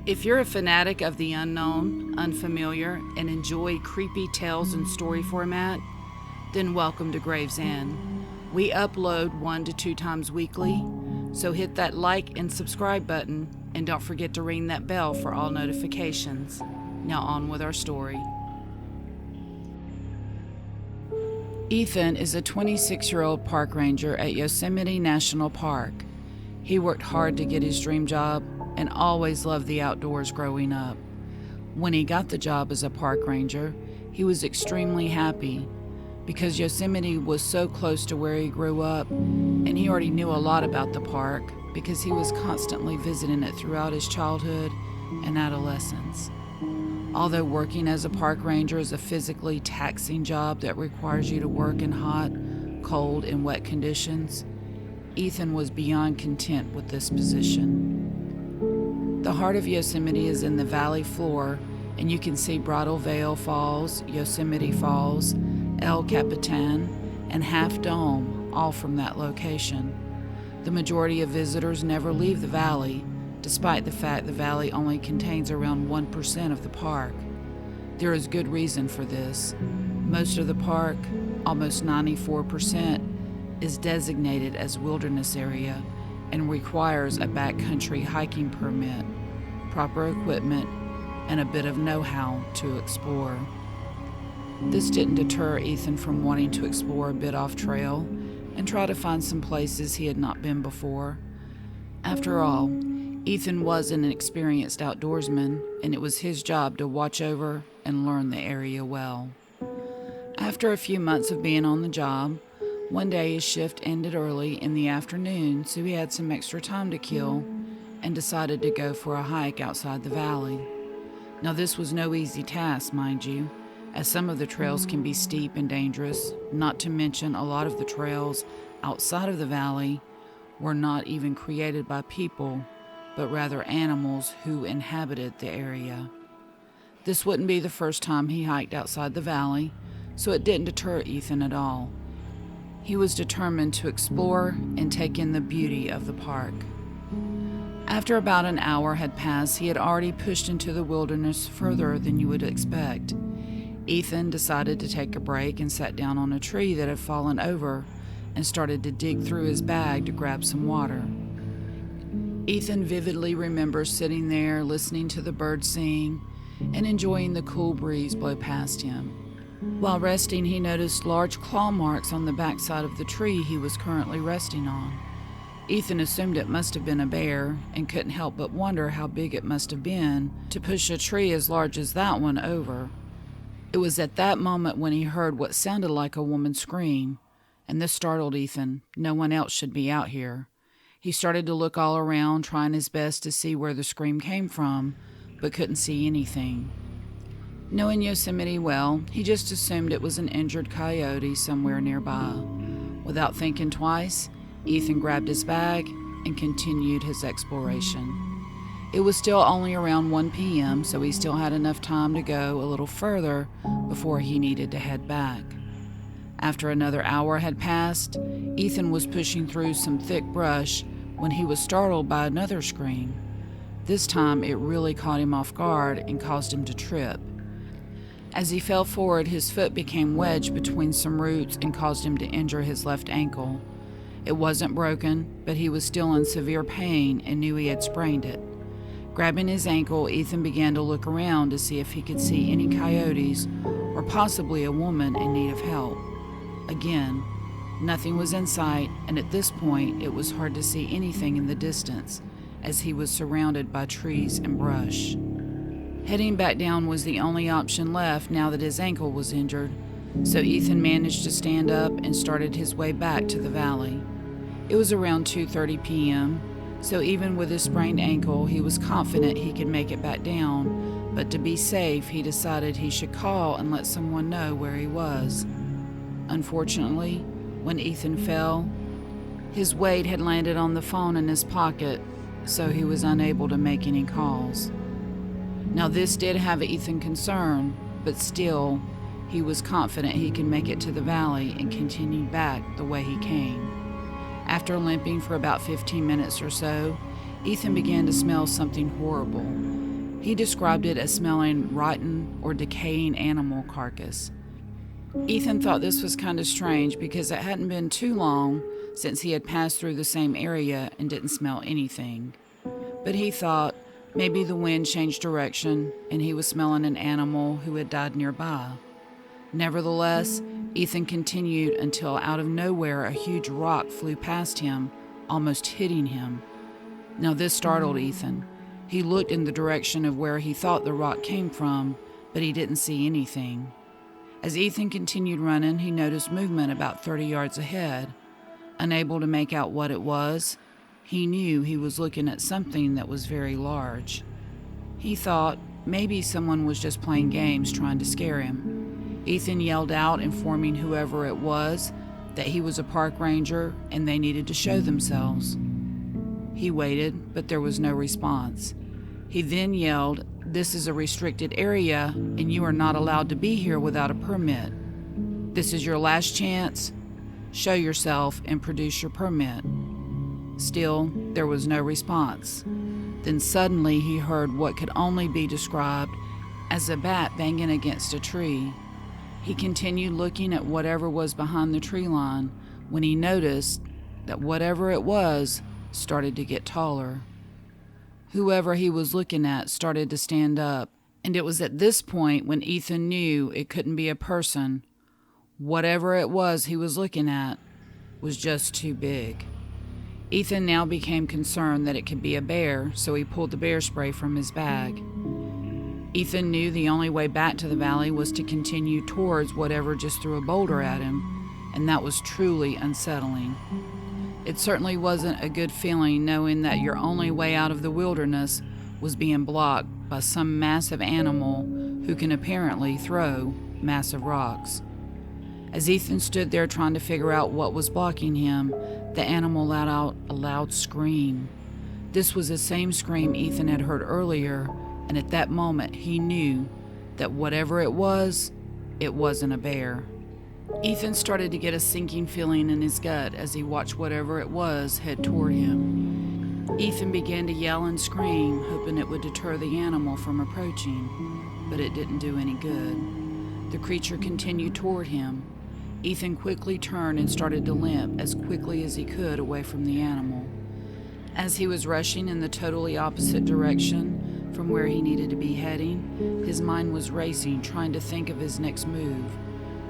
If you're a fanatic of the unknown, unfamiliar, and enjoy creepy tales in story format, then welcome to Gravesend. We upload 1 to 2 times weekly, so hit that like and subscribe button, and don't forget to ring that bell for all notifications. Now on with our story. Ethan is a 26-year-old park ranger at Yosemite National Park. He worked hard to get his dream job and always loved the outdoors growing up. When he got the job as a park ranger, he was extremely happy because Yosemite was so close to where he grew up, and he already knew a lot about the park because he was constantly visiting it throughout his childhood and adolescence. Although working as a park ranger is a physically taxing job that requires you to work in hot, cold, and wet conditions, Ethan was beyond content with this position. The heart of Yosemite is in the valley floor, and you can see Bridal Veil Falls, Yosemite Falls, El Capitan, and Half Dome, all from that location. The majority of visitors never leave the valley, despite the fact the valley only contains around 1% of the park. There is good reason for this. Most of the park, almost 94%, is designated as wilderness area and requires a backcountry hiking permit, proper equipment, and a bit of know-how to explore. This didn't deter Ethan from wanting to explore a bit off trail and try to find some places he had not been before. After all, Ethan was an experienced outdoorsman, and it was his job to watch over and learn the area well. After a few months of being on the job, one day his shift ended early in the afternoon, so he had some extra time to kill and decided to go for a hike outside the valley. Now this was no easy task, mind you, as some of the trails can be steep and dangerous, not to mention a lot of the trails outside of the valley were not even created by people, but rather animals who inhabited the area. This wouldn't be the first time he hiked outside the valley, so it didn't deter Ethan at all. He was determined to explore and take in the beauty of the park. After about an hour had passed, he had already pushed into the wilderness further than you would expect. Ethan decided to take a break and sat down on a tree that had fallen over and started to dig through his bag to grab some water. Ethan vividly remembers sitting there listening to the birds sing and enjoying the cool breeze blow past him. While resting, he noticed large claw marks on the backside of the tree he was currently resting on. Ethan assumed it must have been a bear and couldn't help but wonder how big it must have been to push a tree as large as that one over. It was at that moment when he heard what sounded like a woman scream, and this startled Ethan. No one else should be out here. He started to look all around, trying his best to see where the scream came from, but couldn't see anything. Knowing Yosemite well, he just assumed it was an injured coyote somewhere nearby. Without thinking twice, Ethan grabbed his bag and continued his exploration. It was still only around 1 p.m., so he still had enough time to go a little further before he needed to head back. After another hour had passed, Ethan was pushing through some thick brush when he was startled by another scream. This time, it really caught him off guard and caused him to trip. As he fell forward, his foot became wedged between some roots and caused him to injure his left ankle. It wasn't broken, but he was still in severe pain and knew he had sprained it. Grabbing his ankle, Ethan began to look around to see if he could see any coyotes or possibly a woman in need of help. Again, nothing was in sight, and at this point, it was hard to see anything in the distance as he was surrounded by trees and brush. Heading back down was the only option left now that his ankle was injured, so Ethan managed to stand up and started his way back to the valley. It was around 2:30 p.m., so even with his sprained ankle, he was confident he could make it back down, but to be safe, he decided he should call and let someone know where he was. Unfortunately, when Ethan fell, his weight had landed on the phone in his pocket, so he was unable to make any calls. Now this did have Ethan concerned, but still, he was confident he could make it to the valley and continue back the way he came. After limping for about 15 minutes or so, Ethan began to smell something horrible. He described it as smelling rotten or decaying animal carcass. Ethan thought this was kind of strange because it hadn't been too long since he had passed through the same area and didn't smell anything. But he thought maybe the wind changed direction and he was smelling an animal who had died nearby. Nevertheless, Ethan continued until out of nowhere a huge rock flew past him, almost hitting him. Now this startled Ethan. He looked in the direction of where he thought the rock came from, but he didn't see anything. As Ethan continued running, he noticed movement about 30 yards ahead. Unable to make out what it was, he knew he was looking at something that was very large. He thought maybe someone was just playing games trying to scare him. Ethan yelled out, informing whoever it was that he was a park ranger and they needed to show themselves. He waited, but there was no response. He then yelled, "This is a restricted area and you are not allowed to be here without a permit. This is your last chance. Show yourself and produce your permit." Still, there was no response. Then suddenly he heard what could only be described as a bat banging against a tree. He continued looking at whatever was behind the tree line when he noticed that whatever it was started to get taller. Whoever he was looking at started to stand up, and it was at this point when Ethan knew it couldn't be a person. Whatever it was he was looking at was just too big. Ethan now became concerned that it could be a bear, so he pulled the bear spray from his bag. Ethan knew the only way back to the valley was to continue towards whatever just threw a boulder at him, and that was truly unsettling. It certainly wasn't a good feeling knowing that your only way out of the wilderness was being blocked by some massive animal who can apparently throw massive rocks. As Ethan stood there trying to figure out what was blocking him, the animal let out a loud scream. This was the same scream Ethan had heard earlier, and at that moment he knew that whatever it wasn't a bear. Ethan started to get a sinking feeling in his gut as he watched whatever it was head toward him. Ethan began to yell and scream, hoping it would deter the animal from approaching, but it didn't do any good. The creature continued toward him. Ethan quickly turned and started to limp as quickly as he could away from the animal. As he was rushing in the totally opposite direction from where he needed to be heading, his mind was racing, trying to think of his next move,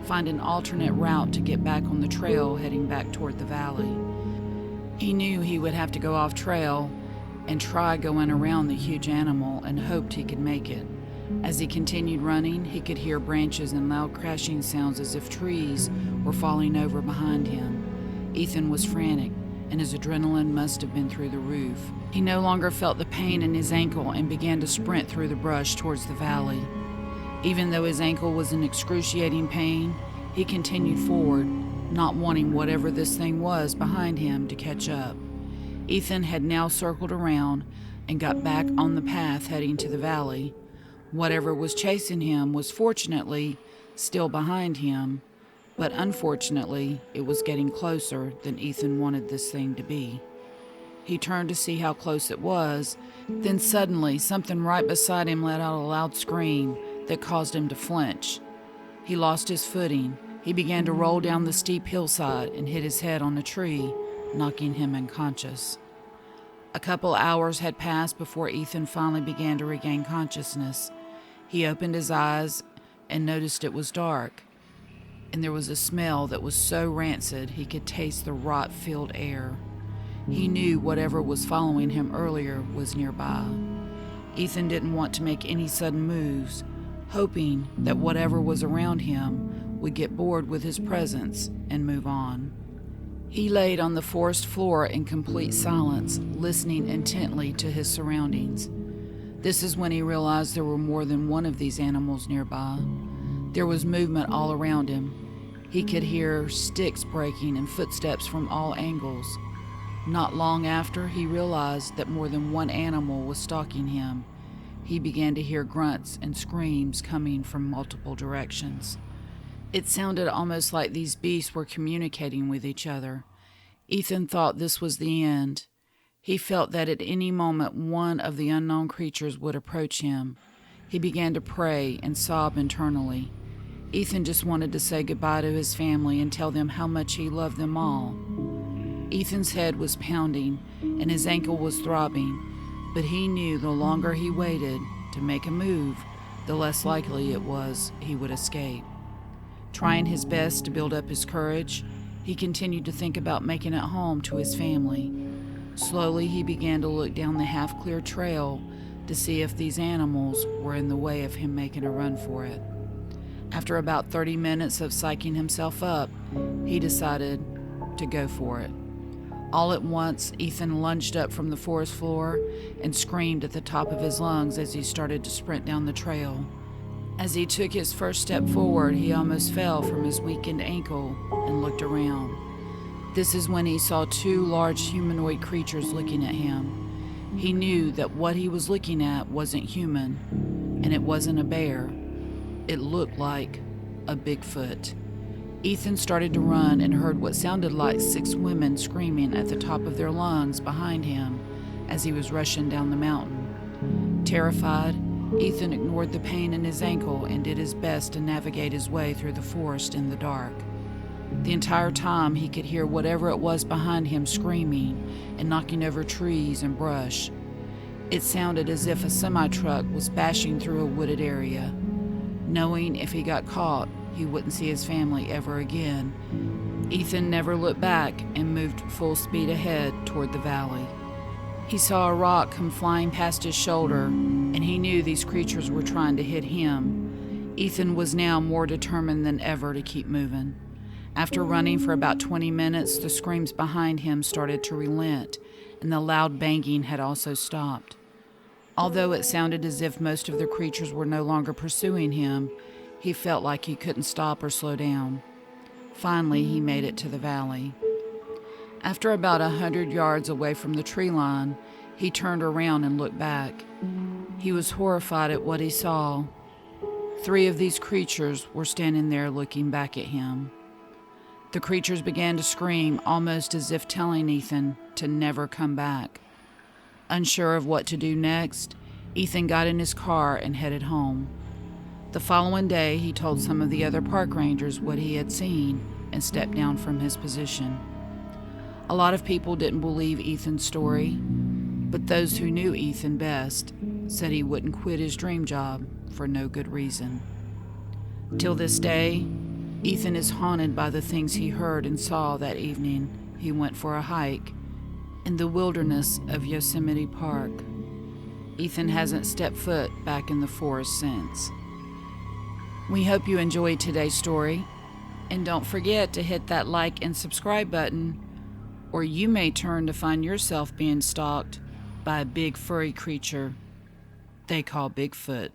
find an alternate route to get back on the trail heading back toward the valley. He knew he would have to go off trail and try going around the huge animal and hoped he could make it. As he continued running, he could hear branches and loud crashing sounds as if trees were falling over behind him. Ethan was frantic, and his adrenaline must have been through the roof. He no longer felt the pain in his ankle and began to sprint through the brush towards the valley. Even though his ankle was in excruciating pain, he continued forward, not wanting whatever this thing was behind him to catch up. Ethan had now circled around and got back on the path heading to the valley. Whatever was chasing him was fortunately still behind him, but unfortunately it was getting closer than Ethan wanted this thing to be. He turned to see how close it was, then suddenly something right beside him let out a loud scream that caused him to flinch. He lost his footing. He began to roll down the steep hillside and hit his head on a tree, knocking him unconscious. A couple hours had passed before Ethan finally began to regain consciousness. He opened his eyes and noticed it was dark, and there was a smell that was so rancid he could taste the rot-filled air. He knew whatever was following him earlier was nearby. Ethan didn't want to make any sudden moves, hoping that whatever was around him would get bored with his presence and move on. He laid on the forest floor in complete silence, listening intently to his surroundings. This is when he realized there were more than one of these animals nearby. There was movement all around him. He could hear sticks breaking and footsteps from all angles. Not long after, he realized that more than one animal was stalking him. He began to hear grunts and screams coming from multiple directions. It sounded almost like these beasts were communicating with each other. Ethan thought this was the end. He felt that at any moment one of the unknown creatures would approach him. He began to pray and sob internally. Ethan just wanted to say goodbye to his family and tell them how much he loved them all. Ethan's head was pounding and his ankle was throbbing, but he knew the longer he waited to make a move, the less likely it was he would escape. Trying his best to build up his courage, he continued to think about making it home to his family. Slowly, he began to look down the half-clear trail to see if these animals were in the way of him making a run for it. After about 30 minutes of psyching himself up, he decided to go for it. All at once, Ethan lunged up from the forest floor and screamed at the top of his lungs as he started to sprint down the trail. As he took his first step forward, he almost fell from his weakened ankle and looked around. This is when he saw two large humanoid creatures looking at him. He knew that what he was looking at wasn't human, and it wasn't a bear. It looked like a Bigfoot. Ethan started to run and heard what sounded like 6 women screaming at the top of their lungs behind him as he was rushing down the mountain. Terrified, Ethan ignored the pain in his ankle and did his best to navigate his way through the forest in the dark. The entire time he could hear whatever it was behind him screaming and knocking over trees and brush. It sounded as if a semi-truck was bashing through a wooded area. Knowing if he got caught, he wouldn't see his family ever again, Ethan never looked back and moved full speed ahead toward the valley. He saw a rock come flying past his shoulder, and he knew these creatures were trying to hit him. Ethan was now more determined than ever to keep moving. After running for about 20 minutes, the screams behind him started to relent, and the loud banging had also stopped. Although it sounded as if most of the creatures were no longer pursuing him, he felt like he couldn't stop or slow down. Finally, he made it to the valley. After about 100 yards away from the tree line, he turned around and looked back. He was horrified at what he saw. 3 of these creatures were standing there looking back at him. The creatures began to scream, almost as if telling Ethan to never come back. Unsure of what to do next, Ethan got in his car and headed home. The following day, he told some of the other park rangers what he had seen and stepped down from his position. A lot of people didn't believe Ethan's story, but those who knew Ethan best said he wouldn't quit his dream job for no good reason. Till this day, Ethan is haunted by the things he heard and saw that evening he went for a hike in the wilderness of Yosemite Park. Ethan hasn't stepped foot back in the forest since. We hope you enjoyed today's story, and don't forget to hit that like and subscribe button, or you may turn to find yourself being stalked by a big furry creature they call Bigfoot.